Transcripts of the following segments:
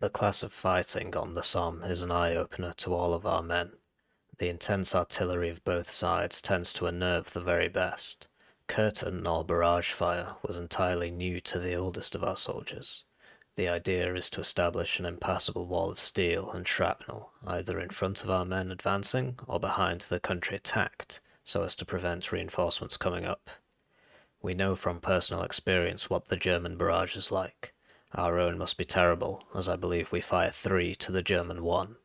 The class of fighting on the Somme is an eye-opener to all of our men. The intense artillery of both sides tends to unnerve the very best. Curtain or barrage fire was entirely new to the oldest of our soldiers. The idea is to establish an impassable wall of steel and shrapnel, either in front of our men advancing or behind the country attacked, so as to prevent reinforcements coming up. We know from personal experience what the German barrage is like. Our own must be terrible, as I believe we fire 3 to the German 1.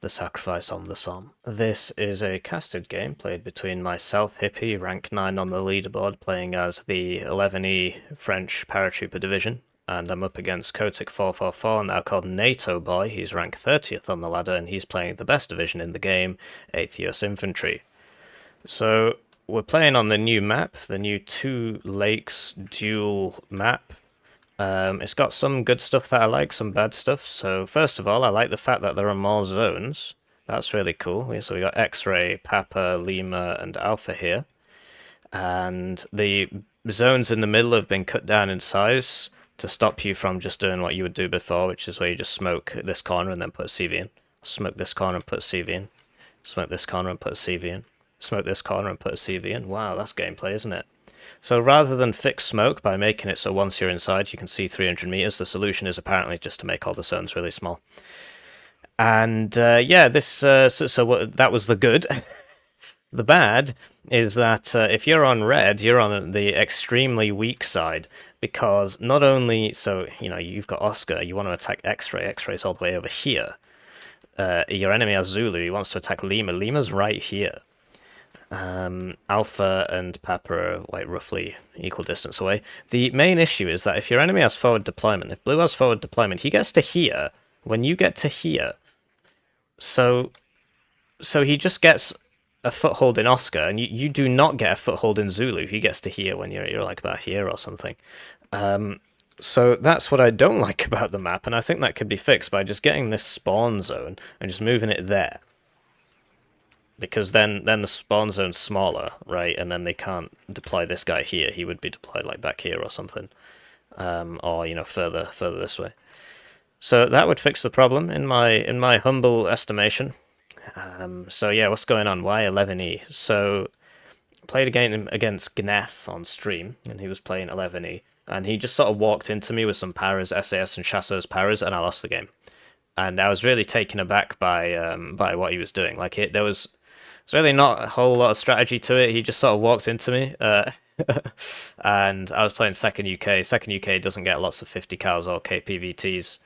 The Sacrifice on the Somme. This is a casted game played between myself, Hippie, rank 9 on the leaderboard, playing as the 11E French Paratrooper Division, and I'm up against Kotik444, now called NATOBOY. He's rank 30th on the ladder, and he's playing the best division in the game, 8th US Infantry. So, we're playing on the new map, the new Two Lakes Duel map. It's got some good stuff that I like, some bad stuff. So first of all, I like the fact that there are more zones. That's really cool. So we got X-Ray, Papa, Lima, and Alpha here. And the zones in the middle have been cut down in size to stop you from just doing what you would do before, which is where you just smoke this corner and then put a CV in. Smoke this corner and put a CV in. Smoke this corner and put a CV in. Smoke this corner and put a CV in. Wow, that's gameplay, isn't it? So rather than fix smoke by making it so once you're inside you can see 300 meters, the solution is apparently just to make all the zones really small. And yeah, this that was the good. The bad is that if you're on red, you're on the extremely weak side, because not only, so, you know, you've got Oscar, you want to attack X-Ray, X-Ray's all the way over here. Your enemy has Zulu, he wants to attack Lima, Lima's right here. Alpha and Papa are like roughly equal distance away. The main issue is that if your enemy has forward deployment, if Blue has forward deployment, he gets to here when you get to here. So he just gets a foothold in Oscar, and you do not get a foothold in Zulu. He gets to here when you're like about here or something. So that's what I don't like about the map, and I think that could be fixed by just getting this spawn zone and just moving it there. Because then the spawn zone's smaller, right? And then they can't deploy this guy here. He would be deployed like back here or something, or you know further this way. So that would fix the problem in my humble estimation. So yeah, what's going on? Why 11E? So played a game against Gnef on stream, and he was playing 11E, and he just sort of walked into me with some paras, SAS and Chasseurs paras, and I lost the game. And I was really taken aback by what he was doing. Like there was really not a whole lot of strategy to it. He just sort of walked into me, and I was playing second UK. Second UK doesn't get lots of 50 cals or KPVTs,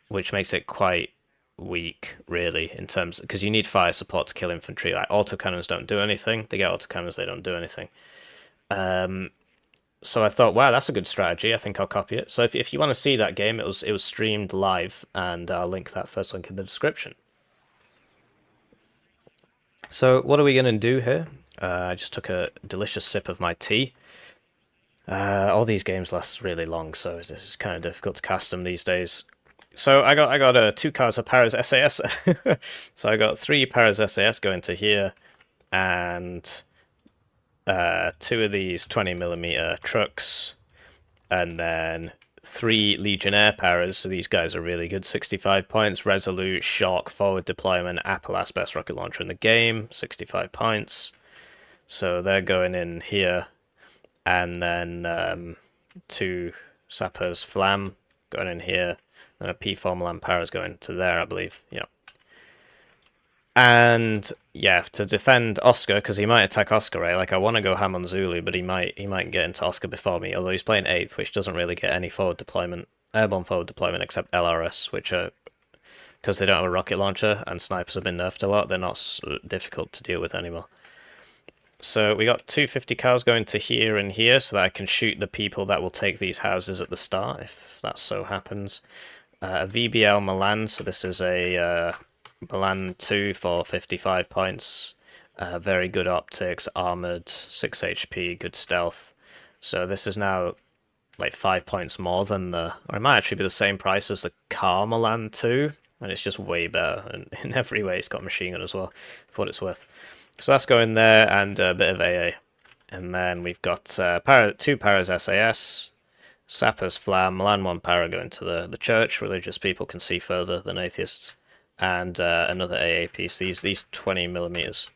which makes it quite weak, really, in terms because you need fire support to kill infantry. Like autocannons don't do anything. They get autocannons, they don't do anything. So I thought, wow, that's a good strategy. I think I'll copy it. So if you want to see that game, it was streamed live, and I'll link that first link in the description. So what are we going to do here? I just took a delicious sip of my tea. All these games last really long, so this is kind of difficult to cast them these days. So I got 2 cards of Paras SAS. So I got 3 Paras SAS going to here, and 2 of these 20mm trucks, and then 3 Legionnaire paras. So these guys are really good. 65 points. Resolute, Shock, Forward Deployment, Appalachian best rocket launcher in the game. 65 points. So they're going in here, and then 2 Sappers Flam going in here, and a P-Formulan paras going to there, I believe. Yeah. And yeah, to defend Oscar, because he might attack Oscar, right? Like I want to go ham on Zulu, but he might get into Oscar before me. Although he's playing 8th, which doesn't really get any forward deployment, airborne forward deployment, except LRS, which are because they don't have a rocket launcher and snipers have been nerfed a lot. They're not difficult to deal with anymore. So we got 250 cars going to here and here, so that I can shoot the people that will take these houses at the start, if that so happens. A VBL Milan, so this is a Milan 2 for 55 points, very good optics, armoured, 6 HP, good stealth. So this is now like 5 points more than or it might actually be the same price as the car Milan 2, and it's just way better, and in every way it's got a machine gun as well, for what it's worth. So that's going there, and a bit of AA. And then we've got 2 Paras SAS, Sappers, Flam, Milan 1 Para going to the church. Religious people can see further than atheists. And another AA piece. These 20mm.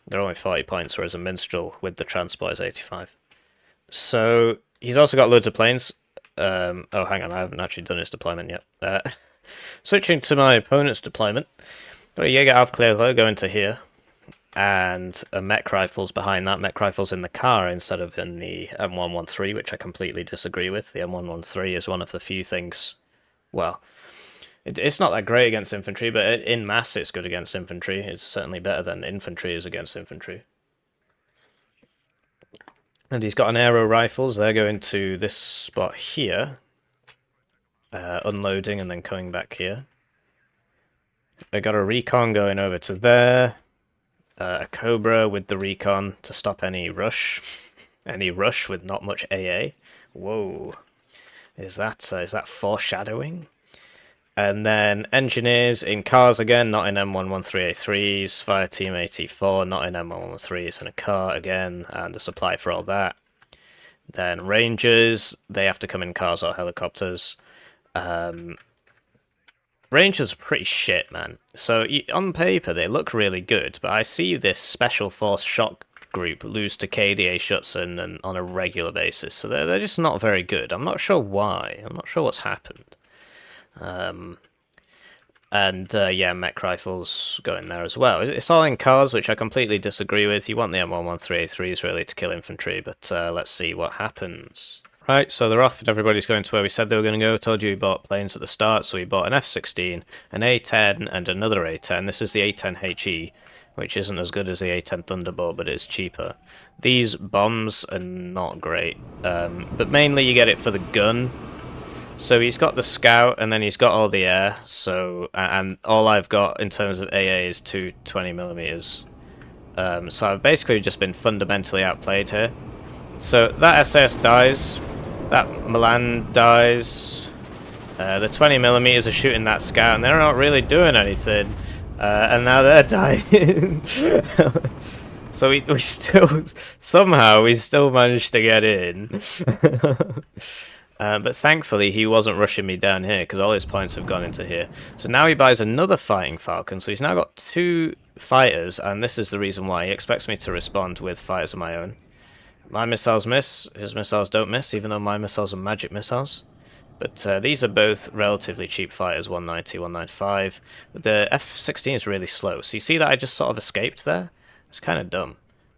They're only 40 points, whereas a minstrel with the transport is 85. So he's also got loads of planes. Oh, hang on, I haven't actually done his deployment yet. Switching to my opponent's deployment. Got a Jaeger Aufklärer going to here. And a mech rifle's behind that. Mech rifle's in the car instead of in the M113, which I completely disagree with. The M113 is one of the few things... Well, it's not that great against infantry, but in mass it's good against infantry. It's certainly better than infantry is against infantry. And he's got an aero rifles. They're going to this spot here. Unloading and then coming back here. They got a recon going over to there. A Cobra with the recon to stop any rush. Any rush with not much AA. Whoa. Is that foreshadowing? And then engineers in cars again, not in M113A3s. Fire Team 84, not in M113s, and a car again, and a supply for all that. Then Rangers, they have to come in cars or helicopters. Rangers are pretty shit, man. So on paper they look really good, but I see this Special Force Shock group lose to KDA Schutzen and on a regular basis, so they're just not very good. I'm not sure why. I'm not sure what's happened. Yeah, mech rifles go in there as well. It's all in cars, which I completely disagree with. You want the M113A3s really to kill infantry, but let's see what happens. Right, so they're off and everybody's going to where we said they were going to go. Told you we bought planes at the start, so we bought an F-16, an A-10 and another A-10. This is the A-10HE, which isn't as good as the A-10 Thunderbolt, but it's cheaper. These bombs are not great, but mainly you get it for the gun. So he's got the scout, and then he's got all the air, so, and all I've got in terms of AA is 220mm. So I've basically just been fundamentally outplayed here. So that SS dies, that Milan dies, the 20mm are shooting that scout, and they're not really doing anything, and now they're dying. So we still, somehow, we still managed to get in. But thankfully he wasn't rushing me down here because all his points have gone into here. So now he buys another Fighting Falcon, so he's now got 2 fighters, and this is the reason why. He expects me to respond with fighters of my own. My missiles miss, his missiles don't miss, even though my missiles are magic missiles. But these are both relatively cheap fighters, 190, 195. But the F-16 is really slow, so you see that I just sort of escaped there? It's kind of dumb.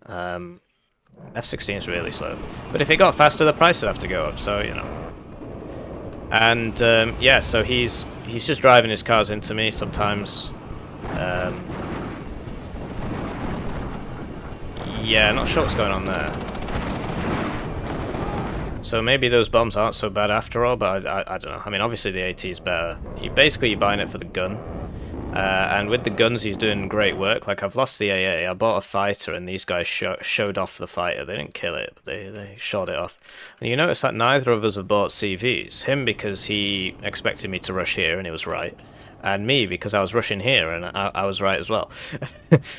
F-16 is really slow. But if it got faster, the price would have to go up, so, you know. And, yeah, so he's just driving his cars into me sometimes. Yeah, not sure what's going on there. So maybe those bombs aren't so bad after all, but I don't know. I mean, obviously the AT is better. You're buying it for the gun. And with the guns, he's doing great work. Like, I've lost the AA. I bought a fighter, and these guys showed off the fighter. They didn't kill it, but they shot it off. And you notice that neither of us have bought CVs. Him because he expected me to rush here, and he was right. And me because I was rushing here, and I was right as well.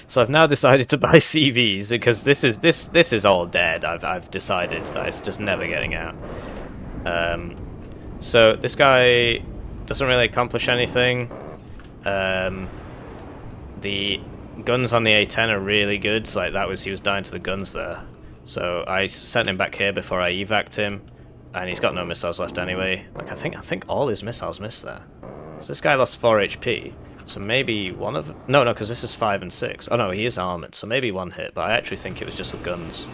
So I've now decided to buy CVs because this is all dead. I've decided that it's just never getting out. So this guy doesn't really accomplish anything. The guns on the A-10 are really good. So like he was dying to the guns there. So I sent him back here before I evac'd him, and he's got no missiles left anyway. Like I think all his missiles missed there. So this guy lost 4 HP. So maybe one of... No, because this is 5 and 6. Oh no, he is armored, so maybe one hit, but I actually think it was just the guns.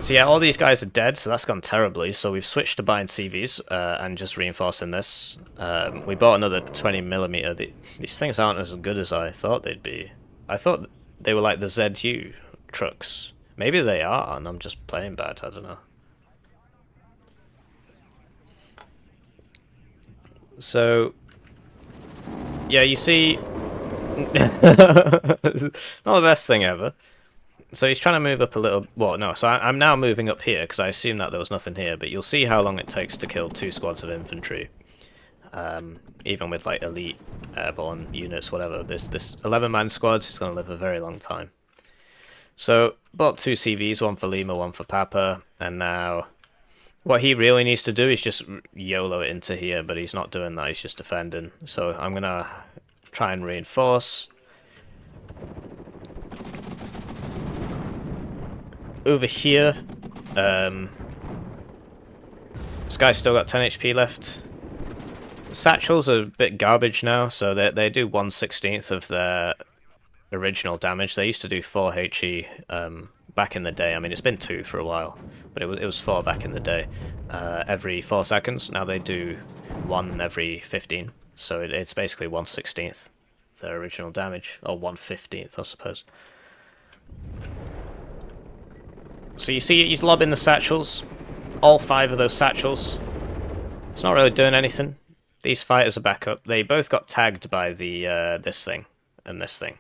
So yeah, all these guys are dead, so that's gone terribly. So we've switched to buying CVs and just reinforcing this. We bought another 20mm. These things aren't as good as I thought they'd be. I thought they were like the ZU trucks. Maybe they are, and I'm just playing bad, I don't know. So, yeah, you see, not the best thing ever. So he's trying to move up a little, well, no, so I'm now moving up here, because I assume that there was nothing here, but you'll see how long it takes to kill 2 squads of infantry. Even with, like, elite airborne units, whatever. This 11-man squads is going to live a very long time. So, bought 2 CVs, one for Lima, one for Papa, and now What he really needs to do is just YOLO it into here, but he's not doing that, he's just defending. So I'm gonna try and reinforce. Over here, this guy's still got 10 HP left. Satchels are a bit garbage now, so they do 1/16 of their original damage. They used to do 4 HE back in the day. I mean, it's been 2 for a while, but it was 4 back in the day. Every 4 seconds. Now they do 1 every 15, so it's basically 1/16 their original damage, or 1/15, I suppose. So you see he's lobbing the satchels, all 5 of those satchels. It's not really doing anything. These fighters are back up. They both got tagged by the this thing and this thing.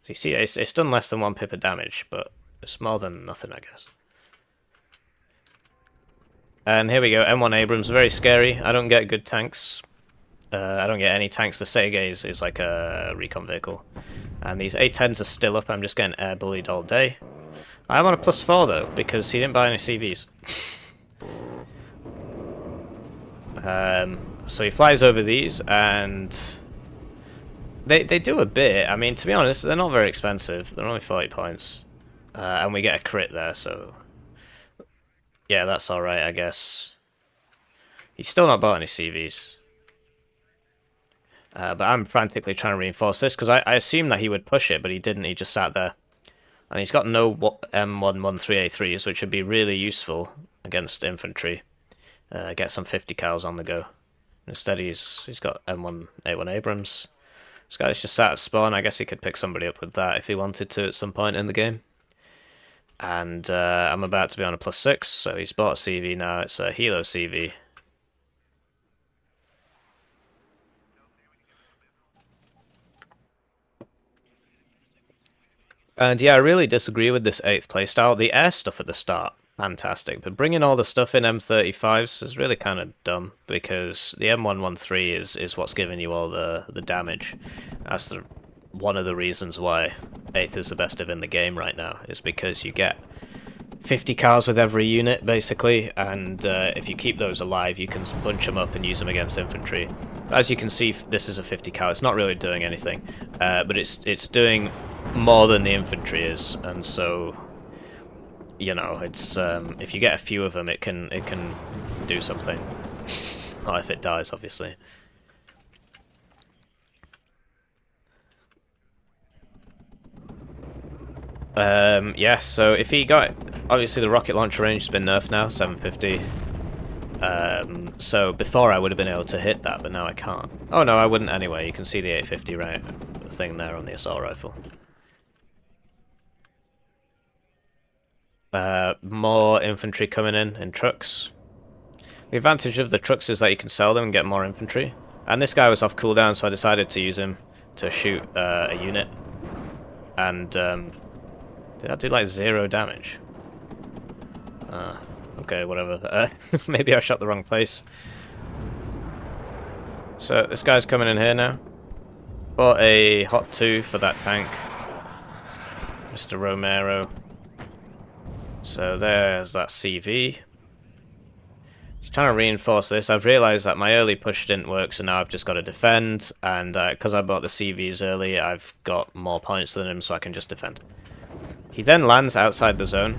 So you see it's done less than 1 pip of damage, but it's more than nothing, I guess. And here we go, M1 Abrams, very scary. I don't get good tanks. I don't get any tanks. The Sega is like a recon vehicle. And these A10s are still up. I'm just getting air bullied all day. I'm on a +4 though, because he didn't buy any CVs. So he flies over these, and they do a bit. I mean, to be honest, they're not very expensive. They're only 40 points. And we get a crit there, so yeah, that's alright, I guess. He's still not bought any CVs. But I'm frantically trying to reinforce this, because I assumed that he would push it, but he didn't. He just sat there. And he's got no M113A3s, which would be really useful against infantry. Get some 50 cals on the go. Instead, he's got M1A1 Abrams. This guy's just sat at spawn. I guess he could pick somebody up with that if he wanted to at some point in the game. And I'm about to be on a +6, so he's bought a CV now. It's a Helo CV. And yeah, I really disagree with this 8th playstyle. The air stuff at the start, fantastic. But bringing all the stuff in M35s is really kind of dumb, because the M113 is what's giving you all the damage. That's one of the reasons why 8th is the best div in the game right now, is because you get 50 cars with every unit, basically, and if you keep those alive, you can bunch them up and use them against infantry. As you can see, this is a 50 car. It's not really doing anything, but it's doing more than the infantry is, and so, you know, it's if you get a few of them, it can do something. Not if it dies, obviously. Yeah, so if he got... Obviously the rocket launcher range has been nerfed now, 750. So before I would have been able to hit that, but now I can't. Oh no, I wouldn't anyway. You can see the 850 right thing there on the assault rifle. More infantry coming in trucks. The advantage of the trucks is that you can sell them and get more infantry. And this guy was off cooldown, so I decided to use him to shoot a unit. And did I do like 0 damage? Okay, whatever. Maybe I shot the wrong place. So this guy's coming in here now. Bought a Hot 2 for that tank, Mr. Romero. So there's that CV. Just trying to reinforce this. I've realised that my early push didn't work, so now I've just got to defend. And because I bought the CVs early, I've got more points than him, so I can just defend. He then lands outside the zone.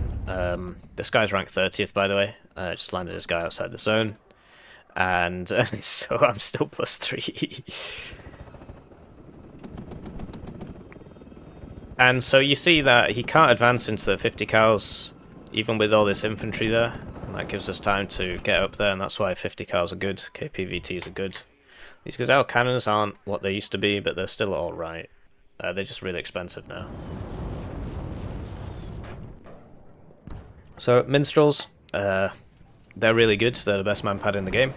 This guy's ranked 30th, by the way. Just landed this guy outside the zone. And so I'm still +3. And so you see that he can't advance into the 50 cals, even with all this infantry there. And that gives us time to get up there, and that's why 50 cals are good. KPVTs are good. These gazelle cannons aren't what they used to be, but they're still alright. They're just really expensive now. So, minstrels, they're really good. They're the best manpad in the game.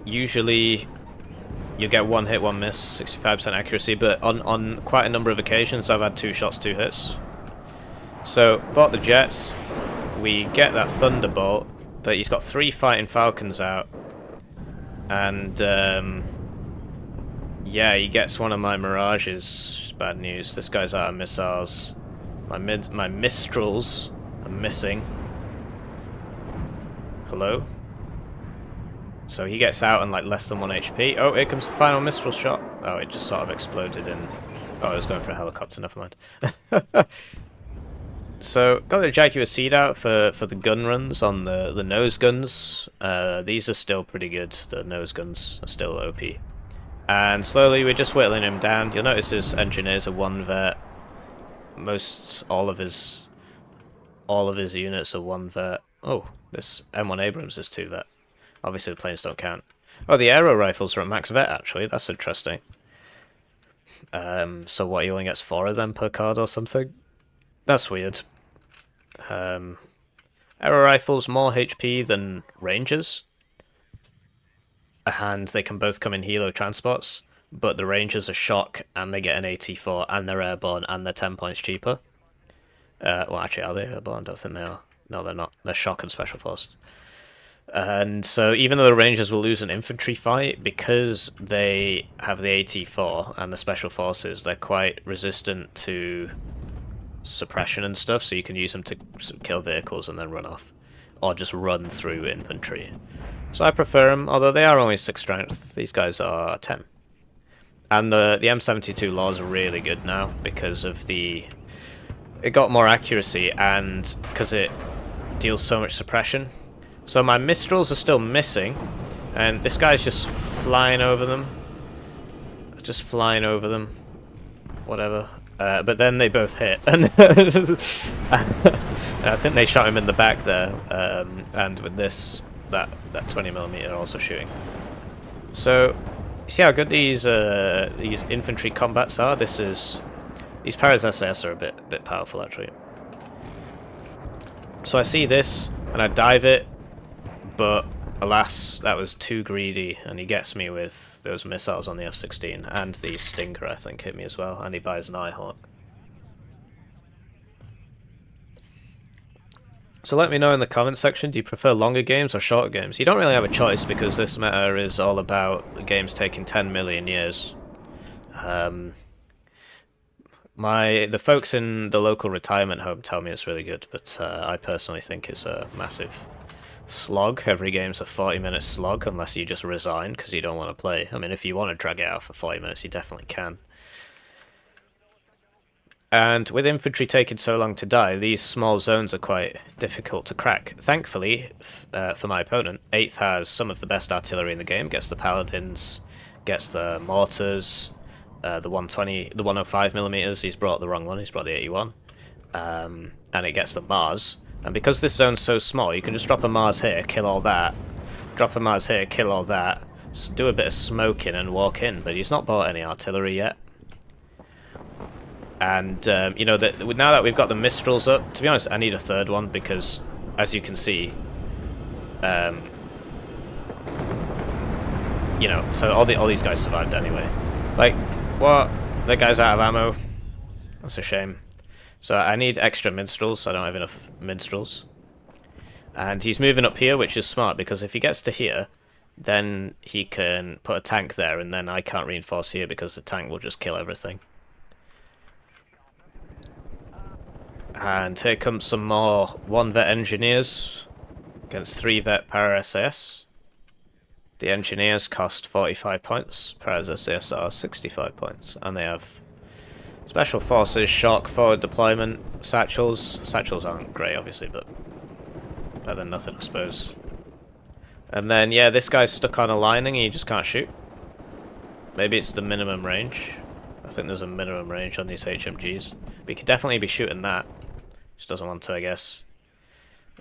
Usually, you get 1 hit, 1 miss, 65% accuracy, but on quite a number of occasions, I've had 2 shots, 2 hits. So, bought the jets. We get that Thunderbolt, but he's got 3 Fighting Falcons out. And, yeah, he gets one of my Mirages. Bad news. This guy's out of missiles. My Mistrals are missing. Hello? So he gets out on like less than 1 HP. Oh, here comes the final Mistral shot. Oh, it just sort of exploded in... Oh, I was going for a helicopter, never mind. So, got the Jaguar seed out for the gun runs on the nose guns. These are still pretty good. The nose guns are still OP. And slowly we're just whittling him down. You'll notice his engineers are 1 vet. All of his units are 1 vet. Oh, this M1 Abrams is 2 vet. Obviously the planes don't count. Oh, the aero rifles are at max vet actually. That's interesting. So what, he only gets 4 of them per card or something? That's weird. Aero rifles more HP than Rangers, and they can both come in helo transports, but the Rangers are shock and they get an AT4 and they're airborne and they're 10 points cheaper. Well, actually, are they airborne? I don't think they are. No, they're not. They're shock and special forces. And so even though the Rangers will lose an infantry fight, because they have the AT4 and the special forces, they're quite resistant to suppression and stuff, so you can use them to kill vehicles and then run off, or just run through infantry. So I prefer them, although they are only 6 strength. These guys are 10. And the M72 laws are really good now because of it got more accuracy and because it deals so much suppression. So my Mistrals are still missing, and this guy's just flying over them. Just flying over them. Whatever. But then they both hit, and I think they shot him in the back there, and with this, that 20mm also shooting. So, you see how good these infantry combats are? These Paras SS are a bit powerful actually. So I see this, and I dive it, but alas, that was too greedy, and he gets me with those missiles on the F-16, and the Stinger, I think, hit me as well, and he buys an Eyehawk. So let me know in the comment section, do you prefer longer games or shorter games? You don't really have a choice, because this meta is all about games taking 10 million years. The folks in the local retirement home tell me it's really good, but I personally think it's a massive slog. Every game's a 40-minute slog, unless you just resign because you don't want to play. I mean, if you want to drag it out for 40 minutes, you definitely can. And with infantry taking so long to die, these small zones are quite difficult to crack. Thankfully, for my opponent, 8th has some of the best artillery in the game, gets the Paladins, gets the Mortars, the 105mm, he's brought the wrong one, he's brought the 81, and it gets the Mars. And because this zone's so small, you can just drop a Mars here, kill all that, drop a Mars here, kill all that, do a bit of smoking and walk in, but he's not bought any artillery yet. And, you know, now that we've got the Mistrals up, to be honest, I need a 3rd one, because, as you can see, you know, so all these guys survived anyway. Like, what? That guy's out of ammo. That's a shame. So I need extra Minstrels, I don't have enough Minstrels. And he's moving up here, which is smart, because if he gets to here, then he can put a tank there, and then I can't reinforce here because the tank will just kill everything. And here comes some more 1 vet engineers against 3 vet Para SAS. The engineers cost 45 points, Para SAS are 65 points, and they have special forces, shock, forward deployment, satchels. Satchels aren't great, obviously, but better than nothing, I suppose. And then, yeah, this guy's stuck on a lining and he just can't shoot. Maybe it's the minimum range. I think there's a minimum range on these HMGs. But he could definitely be shooting that. Just doesn't want to, I guess.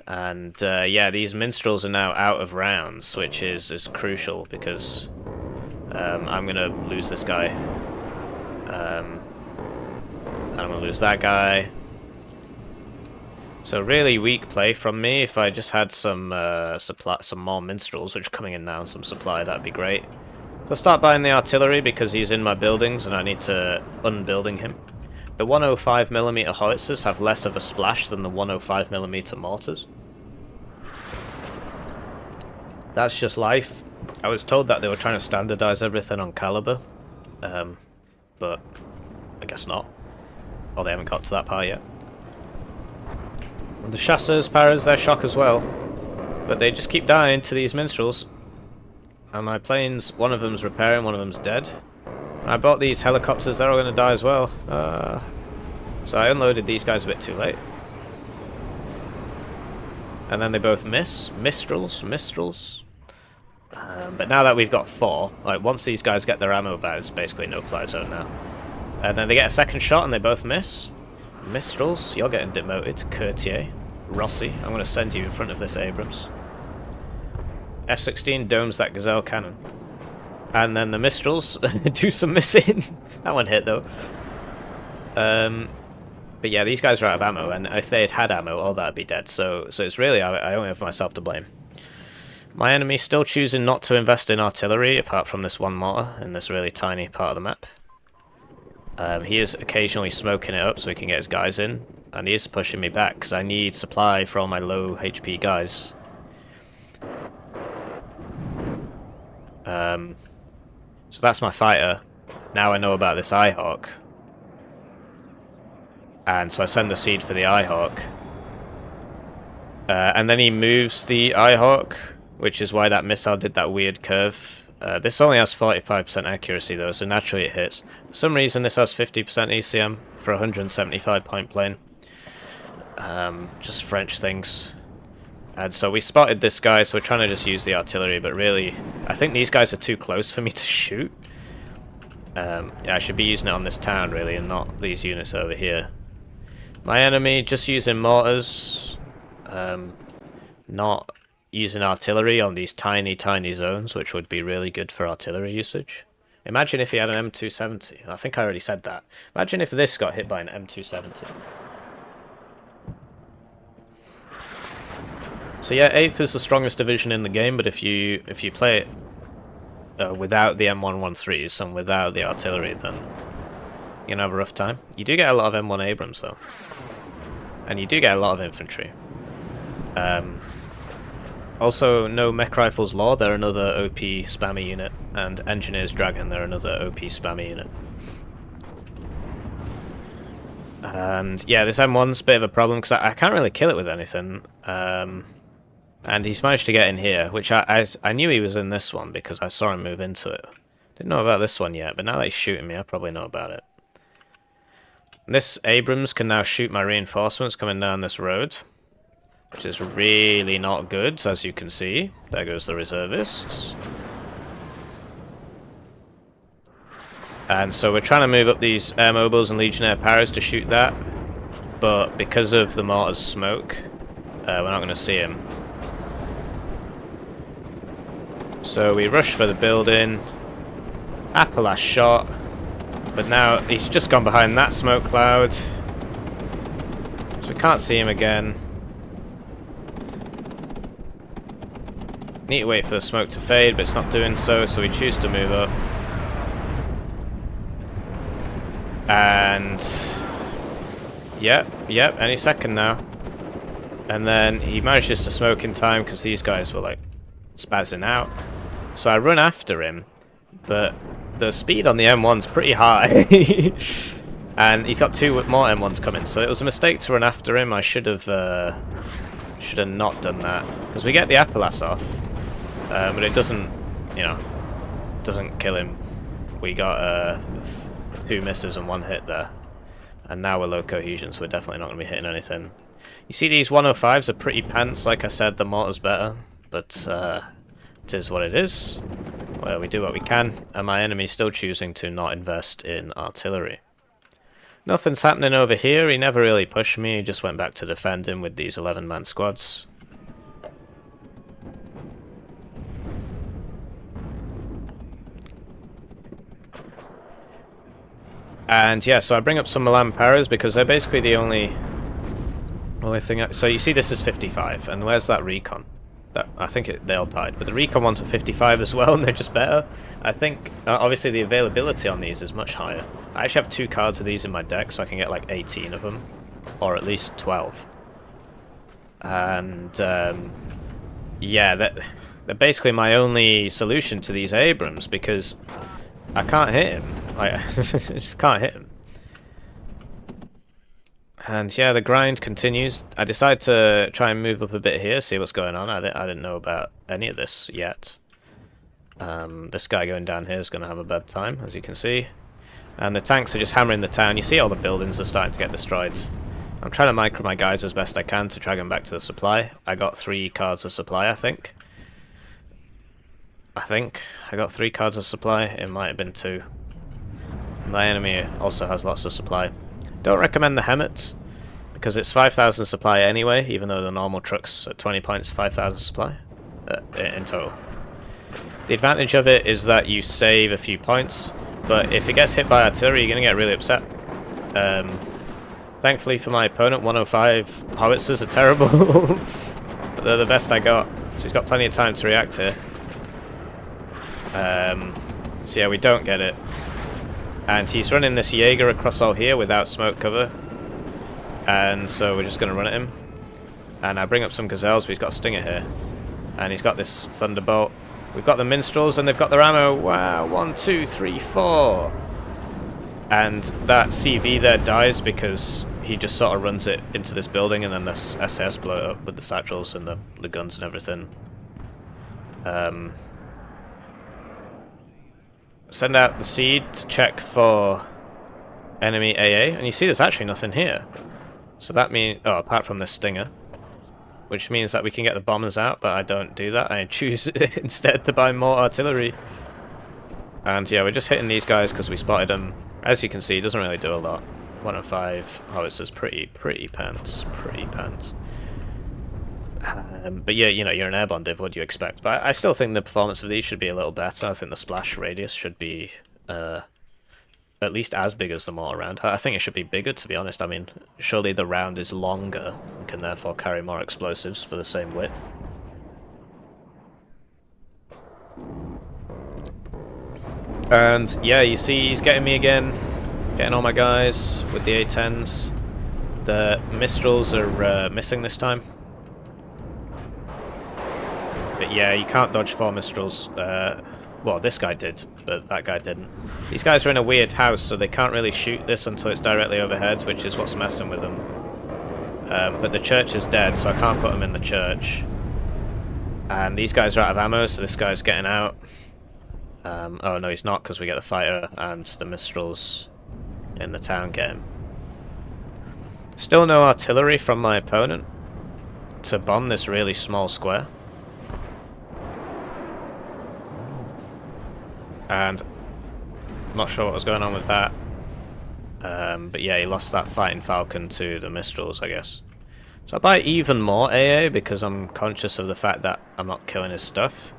And, yeah, these Minstrels are now out of rounds, which is crucial, because I'm going to lose this guy. And I'm going to lose that guy. So really weak play from me. If I just had some more Minstrels, which are coming in now, some supply, that'd be great. So I'll start buying the artillery because he's in my buildings and I need to unbuilding him. The 105mm howitzers have less of a splash than the 105mm mortars. That's just life. I was told that they were trying to standardize everything on caliber, but I guess not. Or they haven't got to that part yet. And the chasseurs, Paras, they're shock as well. But they just keep dying to these minstrels. And my planes, one of them's repairing, one of them's dead. And I bought these helicopters, they're all going to die as well. So I unloaded these guys a bit too late. And then they both miss. Mistrals. But now that we've got 4, like once these guys get their ammo back, it's basically no fly zone now. And then they get a second shot and they both miss. Mistrals, you're getting demoted. Courtier. Rossi, I'm going to send you in front of this Abrams. F-16 domes that Gazelle cannon. And then the Mistrals do some missing. That one hit though. But yeah, these guys are out of ammo, and if they had ammo, all that would be dead. So it's really, I only have myself to blame. My enemy's still choosing not to invest in artillery, apart from this one mortar in this really tiny part of the map. He is occasionally smoking it up so he can get his guys in, and he is pushing me back because I need supply for all my low HP guys. So that's my fighter. Now I know about this Eyehawk. And so I send the seed for the Eyehawk. And then he moves the Eyehawk, which is why that missile did that weird curve. This only has 45% accuracy though, so naturally it hits. For some reason this has 50% ECM for a 175 point plane. Just French things. And so we spotted this guy, so we're trying to just use the artillery, but really, I think these guys are too close for me to shoot. Yeah, I should be using it on this town, really, and not these units over here. My enemy, just using mortars, not using artillery on these tiny zones, which would be really good for artillery usage. Imagine if he had an M270. I think I already said that. Imagine if this got hit by an M270. So yeah, 8th is the strongest division in the game, but if you play it without the M113s and without the artillery, then you're gonna have a rough time. You do get a lot of M1 Abrams though, and you do get a lot of infantry. Also, no mech rifles law, they're another OP spammy unit, and engineers dragon, they're another OP spammy unit. And yeah, this M1's a bit of a problem because I can't really kill it with anything. And he's managed to get in here, which I knew he was in this one because I saw him move into it. Didn't know about this one yet, but now that he's shooting me, I probably know about it. This Abrams can now shoot my reinforcements coming down this road, which is really not good, as you can see. There goes the reservists. And so we're trying to move up these air mobiles and Legionnaire Paras to shoot that, but because of the mortar's smoke, we're not going to see him. So we rush for the building. Appalash shot. But now he's just gone behind that smoke cloud. So we can't see him again. Need to wait for the smoke to fade, but it's not doing so, so we choose to move up. And yep, any second now. And then he manages to smoke in time because these guys were like spazzing out. So I run after him, but the speed on the M1's pretty high. And he's got 2 more M1s coming, so it was a mistake to run after him. I should have not done that, because we get the Appalash off, but it doesn't, doesn't kill him. We got 2 misses and 1 hit there, and now we're low cohesion, so we're definitely not going to be hitting anything. You see, these 105s are pretty pants. Like I said, the mortar's better, but it is what it is. Well, we do what we can, and my enemy's still choosing to not invest in artillery. Nothing's happening over here. He never really pushed me. He just went back to defend him with these 11-man squads. And yeah, so I bring up some Milan Paras because they're basically the only thing. So you see, this is 55, and where's that recon? I think they all died, but the recon ones are 55 as well, and they're just better. I think, obviously, the availability on these is much higher. I actually have 2 cards of these in my deck, so I can get like 18 of them, or at least 12. And yeah, they're basically my only solution to these Abrams, because I can't hit him. I just can't hit him. And yeah, the grind continues. I decided to try and move up a bit here, see what's going on. I didn't know about any of this yet. This guy going down here is going to have a bad time, as you can see. And the tanks are just hammering the town. You see all the buildings are starting to get destroyed. I'm trying to micro my guys as best I can to drag them back to the supply. I got 3 cards of supply, I think. I got 3 cards of supply. It might have been 2. My enemy also has lots of supply. Don't recommend the Hemmet, because it's 5,000 supply anyway, even though the normal truck's at 20 points, 5,000 supply in total. The advantage of it is that you save a few points, but if it gets hit by artillery, you're going to get really upset. Thankfully for my opponent, 105 howitzers are terrible, but they're the best I got, so he's got plenty of time to react here. So yeah, we don't get it. And he's running this Jaeger across all here without smoke cover. And so we're just going to run at him. And I bring up some gazelles, but he's got a stinger here. And he's got this thunderbolt. We've got the minstrels and they've got their ammo. Wow, 1, 2, 3, 4. And that CV there dies because he just sort of runs it into this building, and then the SS blow it up with the satchels and the guns and everything. Send out the seed to check for enemy AA, and you see there's actually nothing here. So that means, oh, apart from this stinger, which means that we can get the bombers out, but I don't do that. I choose instead to buy more artillery. And yeah, we're just hitting these guys because we spotted them. As you can see, it doesn't really do a lot. 105 howitzers, pretty pants. But yeah, you know, you're an airborne div, what do you expect? But I still think the performance of these should be a little better. I think the splash radius should be at least as big as the mortar round. I think it should be bigger, to be honest. I mean, surely the round is longer and can therefore carry more explosives for the same width. And yeah, you see he's getting me again. Getting all my guys with the A10s. The Mistrals are missing this time. But yeah, you can't dodge 4 Mistrals. Well, this guy did, but that guy didn't. These guys are in a weird house, so they can't really shoot this until it's directly overhead, which is what's messing with them. But the church is dead, so I can't put them in the church. And these guys are out of ammo, so this guy's getting out. Oh no, he's not, because we get the fighter and the Mistrals in the town game. Still no artillery from my opponent to bomb this really small square. And I'm not sure what was going on with that. But yeah, he lost that fighting falcon to the Mistrals, I guess. So I buy even more AA because I'm conscious of the fact that I'm not killing his stuff.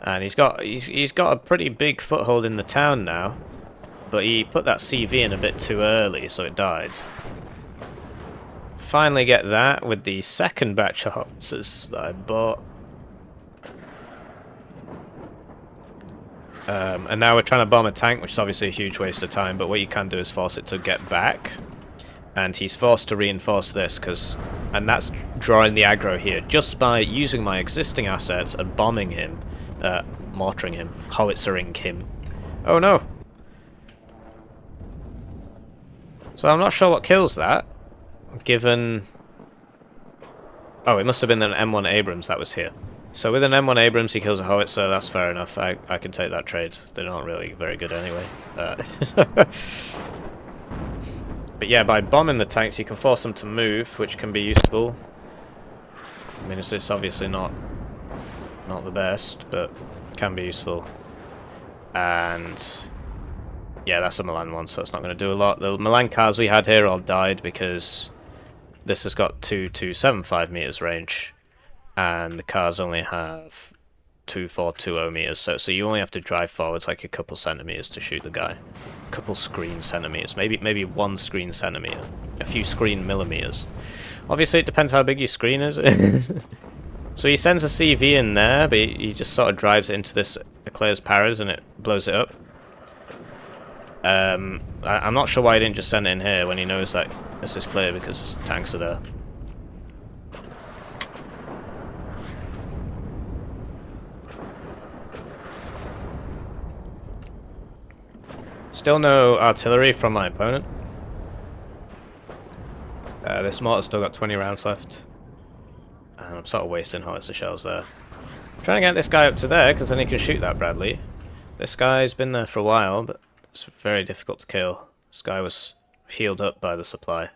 And he's got a pretty big foothold in the town now, but he put that CV in a bit too early, so it died. Finally get that with the second batch of howitzers that I bought. And now we're trying to bomb a tank, which is obviously a huge waste of time, but what you can do is force it to get back. And he's forced to reinforce this, and that's drawing the aggro here, just by using my existing assets and bombing him, mortaring him, howitzering him. Oh no! So I'm not sure what kills that, given... Oh, it must have been an M1 Abrams that was here. So with an M1 Abrams he kills a howitzer, that's fair enough, I can take that trade. They're not really very good anyway. But yeah, by bombing the tanks you can force them to move, which can be useful. I mean, it's obviously not the best, but can be useful. And yeah, that's a Milan one, so it's not going to do a lot. The Milan cars we had here all died because this has got 2.275 meters range, and the cars only have 2.420 meters, so you only have to drive forwards like a couple centimeters to shoot the guy. A couple screen centimeters, maybe 1 screen centimeter, a few screen millimeters. Obviously it depends how big your screen is. So he sends a CV in there, but he just sort of drives it into this Eclair's Paras and it blows it up. I'm not sure why he didn't just send it in here when he knows that this is clear, because his tanks are there. Still no artillery from my opponent. This mortar's still got 20 rounds left. And I'm sort of wasting howitzer shells there. Trying to get this guy up to there, because then he can shoot that Bradley. This guy's been there for a while, but it's very difficult to kill. This guy was healed up by the supply.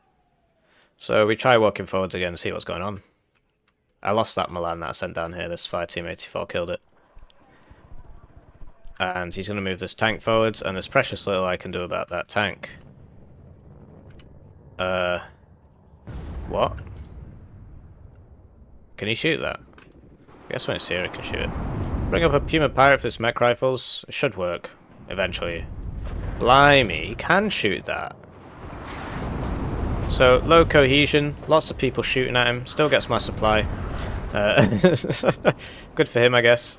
So we try walking forwards again and see what's going on. I lost that Milan that I sent down here. This fire team 84 killed it. And he's going to move this tank forwards, and there's precious little I can do about that tank. What? Can he shoot that? I guess when it's here, he can shoot it. Bring up a Puma Pirate for his mech rifles. It should work, eventually. Blimey, he can shoot that. So, low cohesion, lots of people shooting at him, still gets my supply. Good for him, I guess.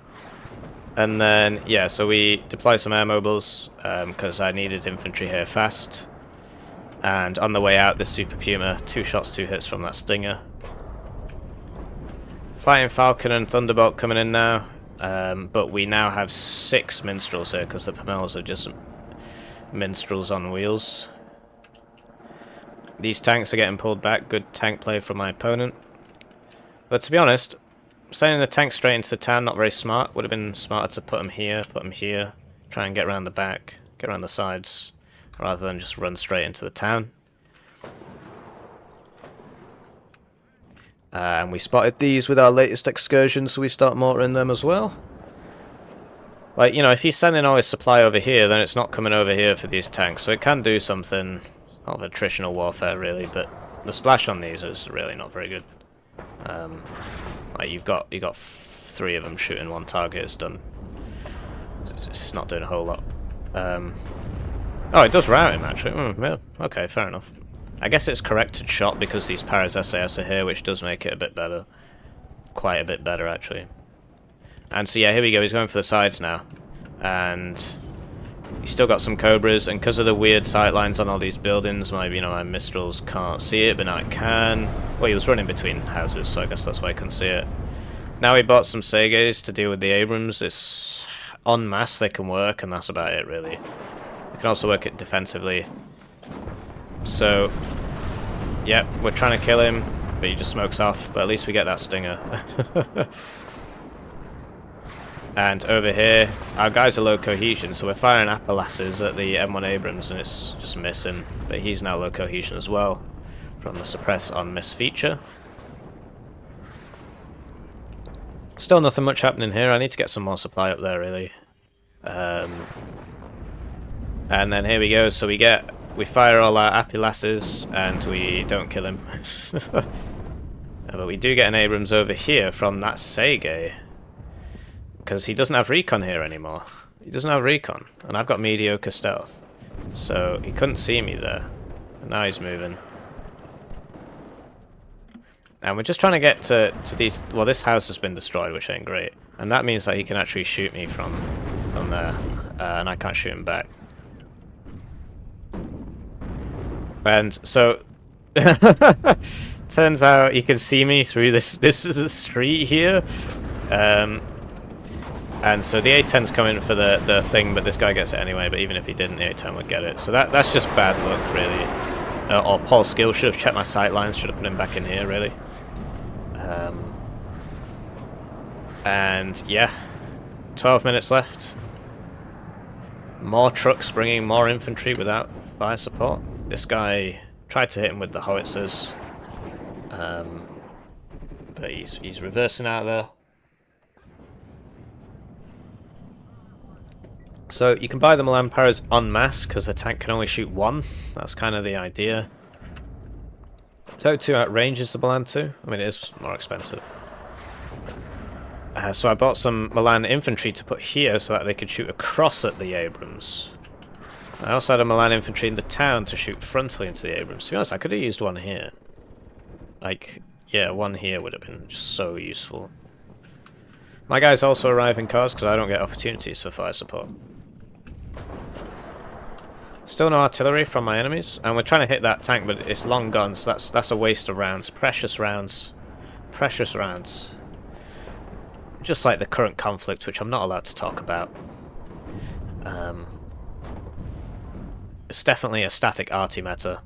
And then, yeah, so we deploy some air mobiles, because I needed infantry here fast. And on the way out, this Super Puma, 2 shots, 2 hits from that Stinger. Fighting Falcon and Thunderbolt coming in now, but we now have 6 minstrels here, because the Pomels are just minstrels on wheels. These tanks are getting pulled back, good tank play from my opponent. But to be honest, sending the tank straight into the town, not very smart. Would have been smarter to put them here, try and get around the back, get around the sides, rather than just run straight into the town. And we spotted these with our latest excursion, so we start mortaring them as well. Like, you know, if he's sending all his supply over here, then it's not coming over here for these tanks, so it can do something. Not of attritional warfare, really, but the splash on these is really not very good. Like, you've got 3 of them shooting 1 target, it's done. It's not doing a whole lot. Oh, it does rout him, actually. Yeah, okay, fair enough. I guess it's corrected shot because these Paras SAS are here, which does make it a bit better. Quite a bit better, actually. And so, yeah, here we go. He's going for the sides now. And he's still got some Cobras, and because of the weird sightlines on all these buildings, my Mistrals can't see it, but now it can. Well, he was running between houses, so I guess that's why I couldn't see it. Now he bought some Seges to deal with the Abrams. It's en masse they can work, and that's about it, really. They can also work it defensively. So, yeah, we're trying to kill him, but he just smokes off, but at least we get that Stinger. And over here, our guys are low cohesion, so we're firing Appalachians at the M1 Abrams, and it's just missing. But he's now low cohesion as well, from the suppress on miss feature. Still nothing much happening here. I need to get some more supply up there, really. And then here we go, so we fire all our Appalachians, and we don't kill him. But we do get an Abrams over here from that Sege. Because he doesn't have recon here anymore. He doesn't have recon, and I've got mediocre stealth. So he couldn't see me there. And now he's moving. And we're just trying to get to these... Well, this house has been destroyed, which ain't great. And that means that he can actually shoot me from there. And I can't shoot him back. And so... turns out he can see me through this street here. And so the A-10's coming for the thing, but this guy gets it anyway, but even if he didn't, the A-10 would get it. So that's just bad luck, really. Or Paul Skill should have checked my sight lines, should have put him back in here, really. And, yeah. 12 minutes left. More trucks bringing more infantry without fire support. This guy tried to hit him with the howitzers. But he's reversing out there. So you can buy the Milan Paras en masse because the tank can only shoot 1. That's kind of the idea. TOW 2 outranges the Milan 2. I mean, it is more expensive. So I bought some Milan infantry to put here so that they could shoot across at the Abrams. I also had a Milan infantry in the town to shoot frontally into the Abrams. To be honest, I could have used one here. Like, yeah, one here would have been just so useful. My guys also arrive in cars because I don't get opportunities for fire support. Still no artillery from my enemies, and we're trying to hit that tank, but it's long gone, so that's a waste of rounds. Precious rounds. Precious rounds. Just like the current conflict, which I'm not allowed to talk about. It's definitely a static arty meta.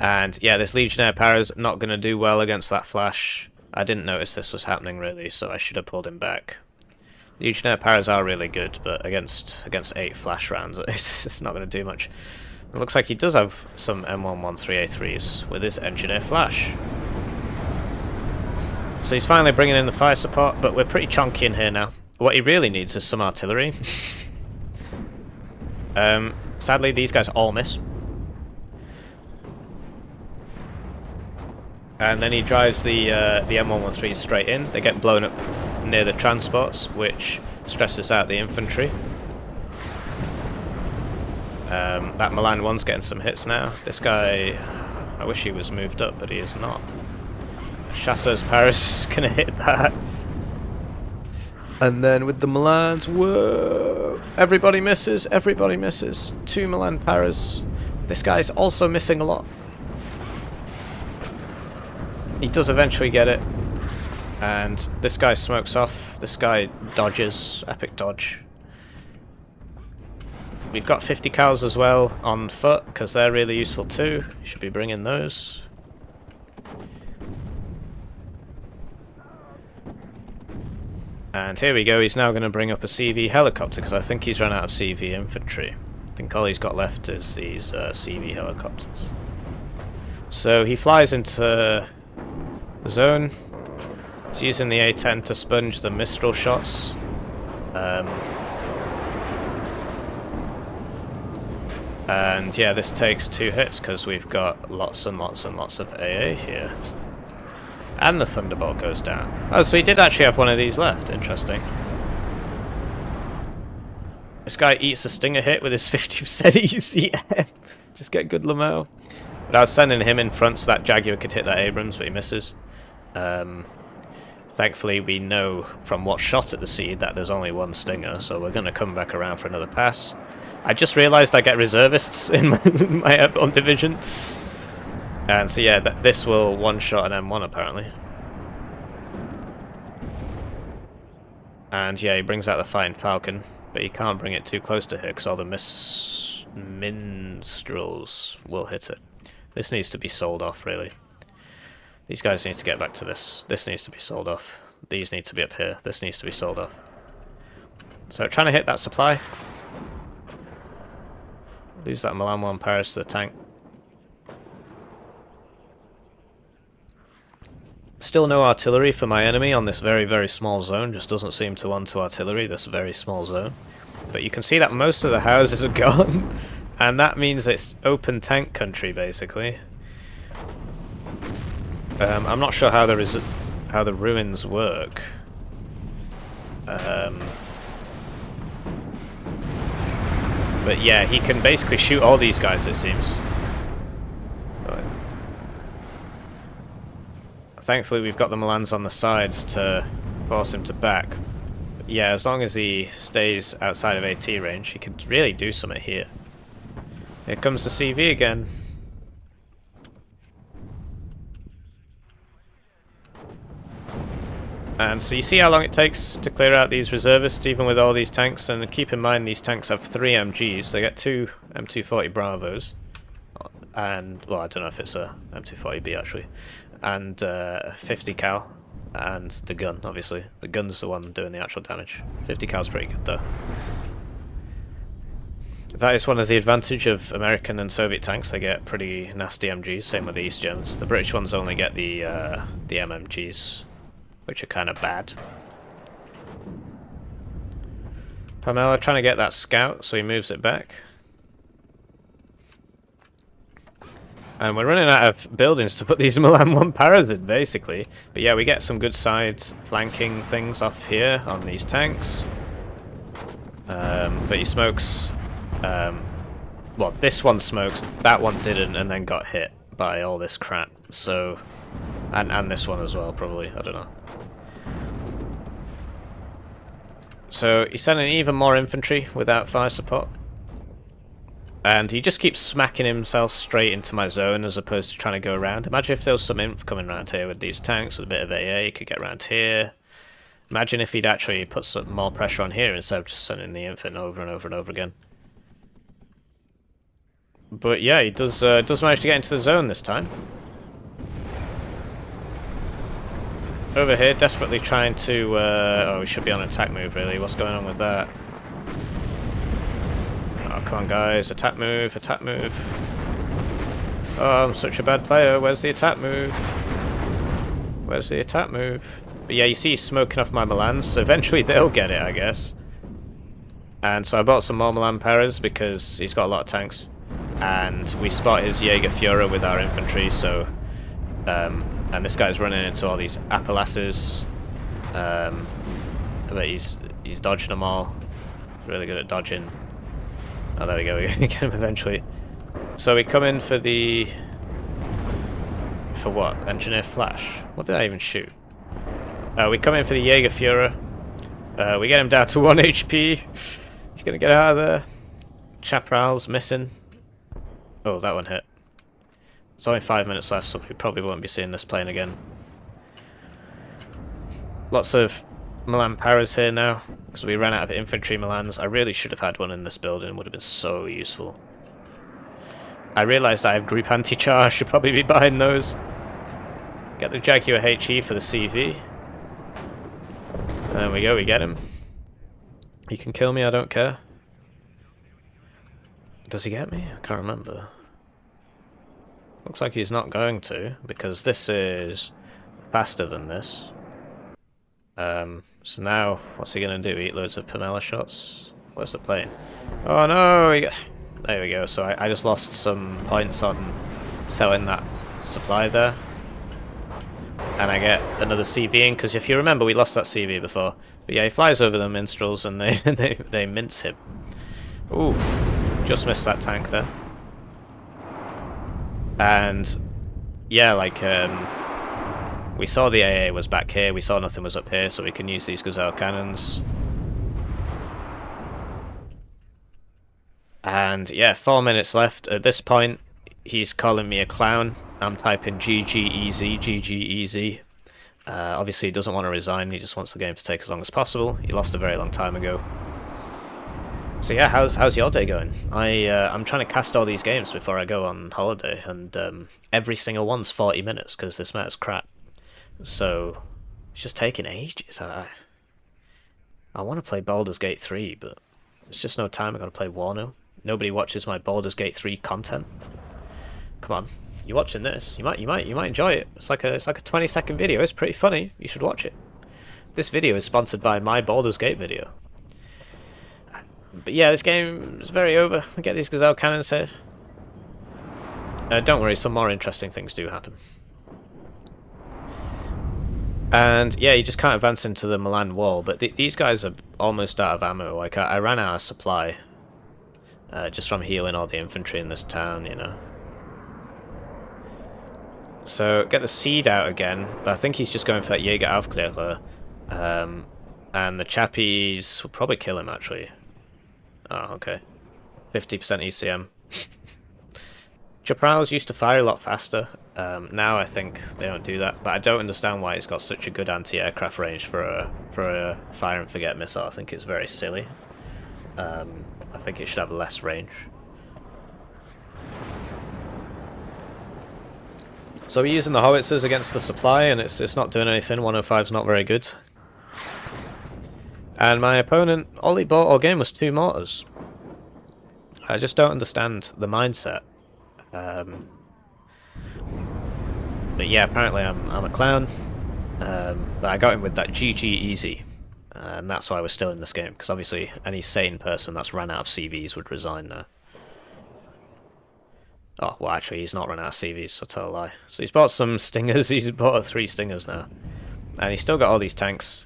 And yeah, this Legionnaire Para's not going to do well against that flash. I didn't notice this was happening really, so I should have pulled him back. Legionnaire Paras are really good, but against 8 flash rounds, it's not going to do much. It looks like he does have some M113A3s with his Engineer Flash. So he's finally bringing in the fire support, but we're pretty chonky in here now. What he really needs is some artillery. Sadly, these guys all miss. And then he drives the M113 straight in. They get blown up near the transports, which stresses out the infantry. That Milan one's getting some hits now. This guy, I wish he was moved up, but he is not. Chasseur's Paris gonna hit that. And then with the Milans, whoa! Everybody misses, everybody misses. 2 Milan Paras. This guy's also missing a lot. He does eventually get it. And this guy smokes off. This guy dodges. Epic dodge. We've got 50 cals as well on foot, because they're really useful too. Should be bringing those. And here we go, he's now going to bring up a CV helicopter, because I think he's run out of CV infantry. I think all he's got left is these CV helicopters. So he flies into the zone. He's using the A-10 to sponge the Mistral shots. And yeah, this takes 2 hits, because we've got lots and lots and lots of AA here. And the Thunderbolt goes down. Oh, so he did actually have one of these left. Interesting. This guy eats a Stinger hit with his 50% ECM. Just get good Lamau. But I was sending him in front so that Jaguar could hit that Abrams, but he misses. Thankfully, we know from what shot at the seed that there's only 1 Stinger, so we're going to come back around for another pass. I just realised I get reservists in my airborne division. And so yeah, this will one-shot an M1 apparently. And yeah, he brings out the Fighting Falcon, but he can't bring it too close to here because all the minstrels will hit it. This needs to be sold off, really. These guys need to get back to this. This needs to be sold off. These need to be up here. This needs to be sold off. So trying to hit that supply. Lose that Milan 1 Paris to the tank. Still no artillery for my enemy on this very, very small zone. Just doesn't seem to want to artillery this very small zone. But you can see that most of the houses are gone. And that means it's open tank country, basically. I'm not sure how the ruins work. But yeah, he can basically shoot all these guys, it seems. Thankfully we've got the Milans on the sides to force him to back. But yeah, as long as he stays outside of AT range, he could really do something here. Here comes the CV again. And so you see how long it takes to clear out these reservists, even with all these tanks. And keep in mind, these tanks have 3 MGs. They get 2 M240 Bravos. And, well, I don't know if it's a M240B, actually. And 50 cal. And the gun, obviously. The gun's the one doing the actual damage. 50 cal's pretty good, though. That is one of the advantage of American and Soviet tanks. They get pretty nasty MGs, same with the East Germans. The British ones only get the MMGs, which are kind of bad. Pamela trying to get that scout, so he moves it back. And we're running out of buildings to put these Milan 1 Paras in, basically. But yeah, we get some good side flanking things off here on these tanks. But he smokes... well, this one smoked, that one didn't, and then got hit by all this crap. So... And this one as well, probably. I don't know. So he's sending even more infantry without fire support. And he just keeps smacking himself straight into my zone as opposed to trying to go around. Imagine if there was some inf coming around here with these tanks with a bit of AA, he could get around here. Imagine if he'd actually put some more pressure on here instead of just sending the inf in over and over and over again. But yeah, he does manage to get into the zone this time. Over here, desperately trying to... oh, we should be on attack move, really. What's going on with that? Oh, come on, guys. Attack move, attack move. Oh, I'm such a bad player. Where's the attack move? Where's the attack move? But yeah, you see he's smoking off my Milans, so eventually they'll get it, I guess. And so I bought some more Milan Paras because he's got a lot of tanks. And we spot his Jägerführer with our infantry, so... and this guy's running into all these Appalaches. But he's dodging them all. He's really good at dodging. Oh, there we go, we get him eventually. So we come in for the... For what? Engineer Flash? What did I even shoot? We come in for the Jägerführer. We get him down to 1 HP. He's gonna get out of there. Chaparral's missing. Oh, that one hit. There's only 5 minutes left, so we probably won't be seeing this plane again. Lots of Milan Paras here now, because we ran out of infantry Milans. I really should have had one in this building, it would have been so useful. I realised I have group anti-char, I should probably be buying those. Get the Jaguar HE for the CV. There we go, we get him. He can kill me, I don't care. Does he get me? I can't remember. Looks like he's not going to, because this is faster than this. So now, what's he going to do? Eat loads of Pamela shots? Where's the plane? Oh no! There we go, so I just lost some points on selling that supply there. And I get another CV in, because if you remember, we lost that CV before. But yeah, he flies over the minstrels and they mince him. Ooh, just missed that tank there. And yeah, like we saw the AA was back here, we saw nothing was up here, so we can use these Gazelle cannons. And yeah, 4 minutes left. At this point, he's calling me a clown. I'm typing GG easy, GG easy. Obviously he doesn't want to resign, he just wants the game to take as long as possible. He lost a very long time ago. So yeah, how's your day going? I'm trying to cast all these games before I go on holiday, and every single one's 40 minutes because this mat's crap. So it's just taking ages. I want to play Baldur's Gate 3, but there's just no time. I got to play Warno. Nobody watches my Baldur's Gate 3 content. Come on, you're watching this. You might enjoy it. It's like a 20-second video. It's pretty funny. You should watch it. This video is sponsored by my Baldur's Gate video. But yeah, this game is very over. We get these Gazelle cannons here. Don't worry, some more interesting things do happen. And yeah, you just can't advance into the Milan wall, but these guys are almost out of ammo. Like, I ran out of supply just from healing all the infantry in this town, you know. So, get the seed out again, but I think he's just going for that Jäger Aufklärer. And the chappies will probably kill him, actually. Oh, okay. 50% ECM. Chaparrals used to fire a lot faster. Now I think they don't do that, but I don't understand why it's got such a good anti-aircraft range for a fire and forget missile. I think it's very silly. I think it should have less range. So we're using the howitzers against the supply, and it's not doing anything. 105's not very good. And my opponent, all he bought all game was 2 mortars. I just don't understand the mindset. But yeah, apparently I'm a clown. But I got him with that GG easy. And that's why we're still in this game, because obviously any sane person that's ran out of CVs would resign now. Oh, well actually he's not run out of CVs, so tell a lie. So he's bought some Stingers, he's bought 3 Stingers now. And he's still got all these tanks.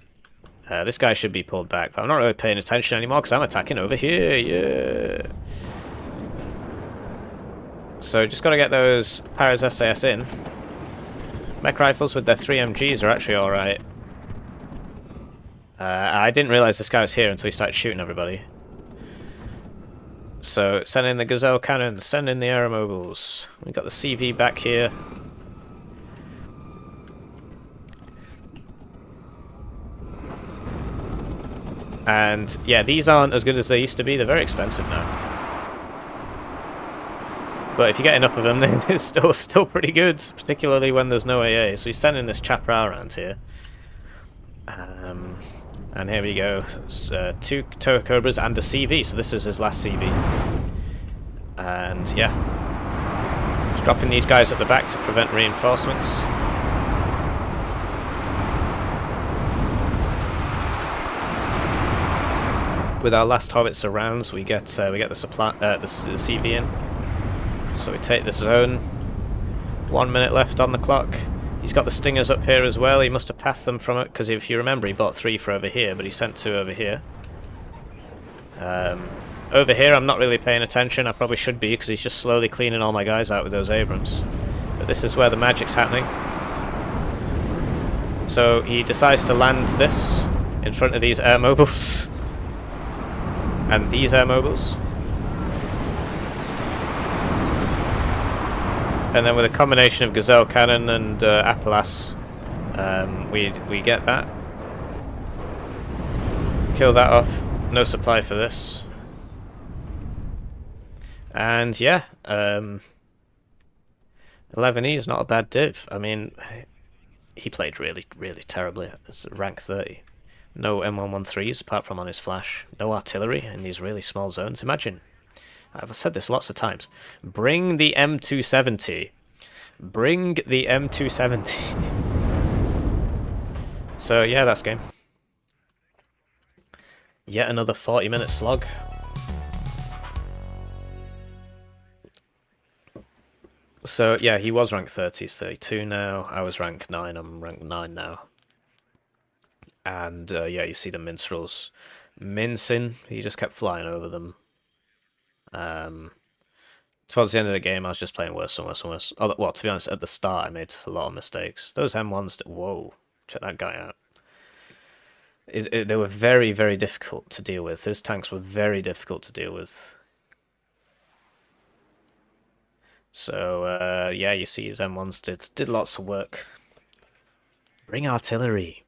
This guy should be pulled back, but I'm not really paying attention anymore because I'm attacking over here, yeah! So just gotta get those Paras SAS in. Mech rifles with their 3 MGs are actually alright. I didn't realise this guy was here until he started shooting everybody. So, send in the Gazelle cannons, send in the aeromobiles. We got the CV back here. And yeah, these aren't as good as they used to be. They're very expensive now. But if you get enough of them, then it's still pretty good, particularly when there's no AA. So he's sending this chaparral around here. And here we go. Two Toa Cobras and a CV, so this is his last CV. And yeah. He's dropping these guys at the back to prevent reinforcements. With our last howitzer rounds, we get the supply, the CV in. So we take this zone. 1 minute left on the clock. He's got the stingers up here as well. He must have pathed them from it, because if you remember, he bought 3 for over here, but he sent 2 over here. Over here, I'm not really paying attention. I probably should be, because he's just slowly cleaning all my guys out with those Abrams. But this is where the magic's happening. So he decides to land this in front of these air mobiles. And these air mobiles. And then with a combination of Gazelle Cannon and Apelas, we get that. Kill that off. No supply for this. And yeah, 11E is not a bad div. I mean, he played really terribly. It's rank 30. No M113s apart from on his flash. No artillery in these really small zones. Imagine. I've said this lots of times. Bring the M270. Bring the M270. So yeah, that's game. Yet another 40-minute slog. So yeah, he was rank 30, he's 32 now. I was rank 9, I'm rank 9 now. And yeah, you see the minstrels mincing. He just kept flying over them. Towards the end of the game, I was just playing worse and worse and worse. Oh, well, to be honest, at the start, I made a lot of mistakes. Those M1s, whoa, check that guy out. They were very difficult to deal with. His tanks were very difficult to deal with. So, yeah, you see his M1s did lots of work. Bring artillery.